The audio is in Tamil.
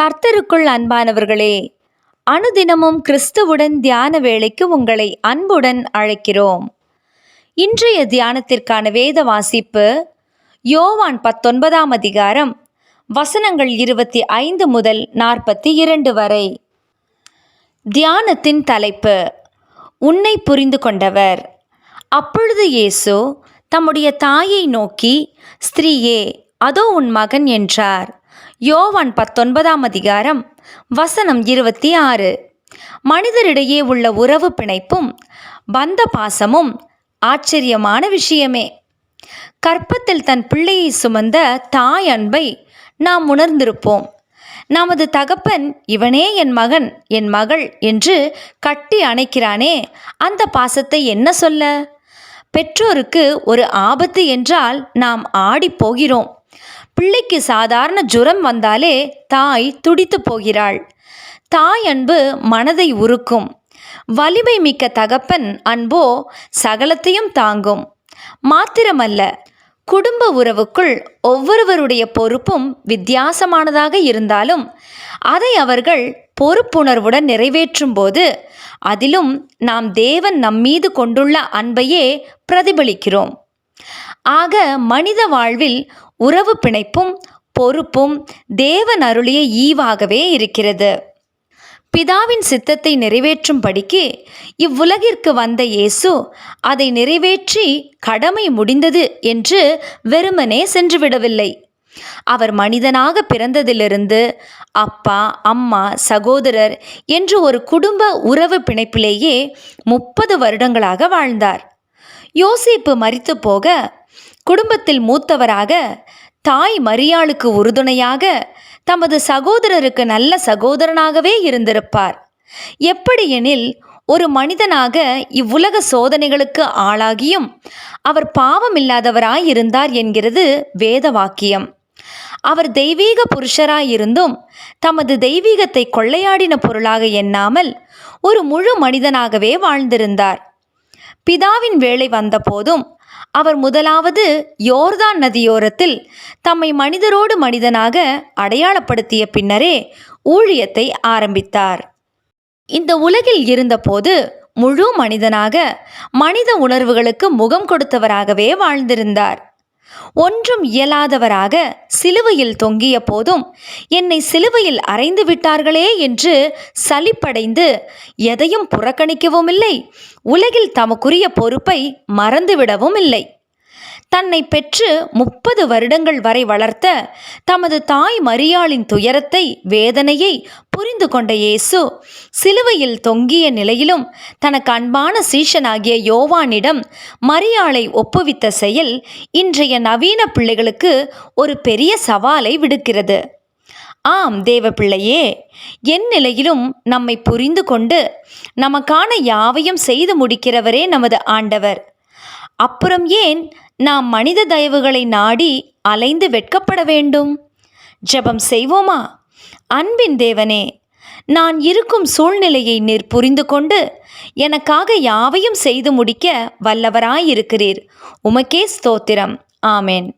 கர்த்தருக்குள் அன்பானவர்களே, அனுதினமும் கிறிஸ்துவுடன் தியான வேளைக்கு உங்களை அன்புடன் அழைக்கிறோம். இன்றைய தியானத்திற்கான வேத வாசிப்பு யோவான் 19ஆம் அதிகாரம் வசனங்கள் 25 முதல் 42 வரை. தியானத்தின் தலைப்பு உன்னை புரிந்து கொண்டவர். அப்பொழுது இயேசு தம்முடைய தாயை நோக்கி, ஸ்திரீயே, அதோ உன் மகன் என்றார். யோவான் 19ஆம் அதிகாரம் வசனம் 26. மனிதரிடையே உள்ள உறவு பிணைப்பும் பந்த பாசமும் ஆச்சரியமான விஷயமே. கற்பத்தில் தன் பிள்ளையை சுமந்த தாய் அன்பை நாம் உணர்ந்திருப்போம். நமது தகப்பன் இவனே என் மகன், என் மகள் என்று கட்டி அணைக்கிறானே, அந்த பாசத்தை என்ன சொல்ல? பெற்றோருக்கு ஒரு ஆபத்து என்றால் நாம் ஆடிப்போகிறோம். பிள்ளைக்கு சாதாரண ஜுரம் வந்தாலே தாய் துடித்து போகிறாள். தாய் அன்பு மனதை உருக்கும். வலிமை மிக்க தகப்பன் அன்போ சகலத்தையும் தாங்கும். மாத்திரமல்ல, குடும்ப உறவுக்குள் ஒவ்வொருவருடைய பொறுப்பும் வித்தியாசமானதாக இருந்தாலும் அதை அவர்கள் பொறுப்புணர்வுடன் நிறைவேற்றும் போது அதிலும் நாம் தேவன் நம்மீது கொண்டுள்ள அன்பையே பிரதிபலிக்கிறோம். ஆக மனித வாழ்வில் உறவு பிணைப்பும் பொறுப்பும் தேவன் அருளிய ஈவாகவே இருக்கிறது. பிதாவின் சித்தத்தை நிறைவேற்றும்படிக்கு இவ்வுலகிற்கு வந்த இயேசு அதை நிறைவேற்றி கடமை முடிந்தது என்று வெறுமனே சென்றுவிடவில்லை. அவர் மனிதனாக பிறந்ததிலிருந்து அப்பா, அம்மா, சகோதரர் என்று ஒரு குடும்ப உறவு பிணைப்பிலேயே 30 வருடங்களாக வாழ்ந்தார். யோசேப்பு மரித்து போக குடும்பத்தில் மூத்தவராக தாய் மரியாளுக்கு உறுதுணையாக தமது சகோதரருக்கு நல்ல சகோதரனாகவே இருந்திருப்பார். எப்படியெனில், ஒரு மனிதனாக இவ்வுலக சோதனைகளுக்கு ஆளாகியும் அவர் பாவமில்லாதவராயிருந்தார் என்கிறது வேத வாக்கியம். அவர் தெய்வீக புருஷராயிருந்தும் தமது தெய்வீகத்தை கொள்ளையாடின பொருளாக எண்ணாமல் ஒரு முழு மனிதனாகவே வாழ்ந்திருந்தார். பிதாவின் வேளை வந்தபோதும் அவர் முதலாவது யோர்தான் நதியோரத்தில் தம்மை மனிதரோடு மனிதனாக அடையாளப்படுத்திய பின்னரே ஊழியத்தை ஆரம்பித்தார். இந்த உலகில் இருந்தபோது முழு மனிதனாக மனித உணர்வுகளுக்கு முகம் கொடுத்தவராகவே வாழ்ந்திருந்தார். ஒன்றும் இயலாதவராக சிலுவையில் தொங்கிய போதும் என்னை சிலுவையில் அறைந்து விட்டார்களே என்று சலிப்படைந்து எதையும் புறக்கணிக்கவும் இல்லை, உலகில் தமக்குரிய பொறுப்பை மறந்துவிடவும் இல்லை. தன்னை பெற்று 30 வருடங்கள் வரை வளர்த்த தமது தாய் மரியாளின் துயரத்தை, வேதனையை புரிந்து கொண்ட இயேசு சிலுவையில் தொங்கிய நிலையிலும் தனக்கு அன்பான சீஷனாகிய யோவானிடம் மரியாளை ஒப்புவித்த செயல் இன்றைய நவீன பிள்ளைகளுக்கு ஒரு பெரிய சவாலை விடுக்கிறது. ஆம் தேவ பிள்ளையே, என் நிலையிலும் நம்மை புரிந்து கொண்டு நமக்கான யாவையும் செய்து முடிக்கிறவரே நமது ஆண்டவர். அப்புறம் ஏன் நாம் மனித தயவுகளை நாடி அலைந்து வெட்கப்பட வேண்டும்? ஜெபம் செய்வோமா? அன்பின் தேவனே, நான் இருக்கும் சூழ்நிலையை நீர் புரிந்து கொண்டு எனக்காக யாவையும் செய்து முடிக்க வல்லவராயிருக்கிறீர். உமக்கே ஸ்தோத்திரம். ஆமேன்.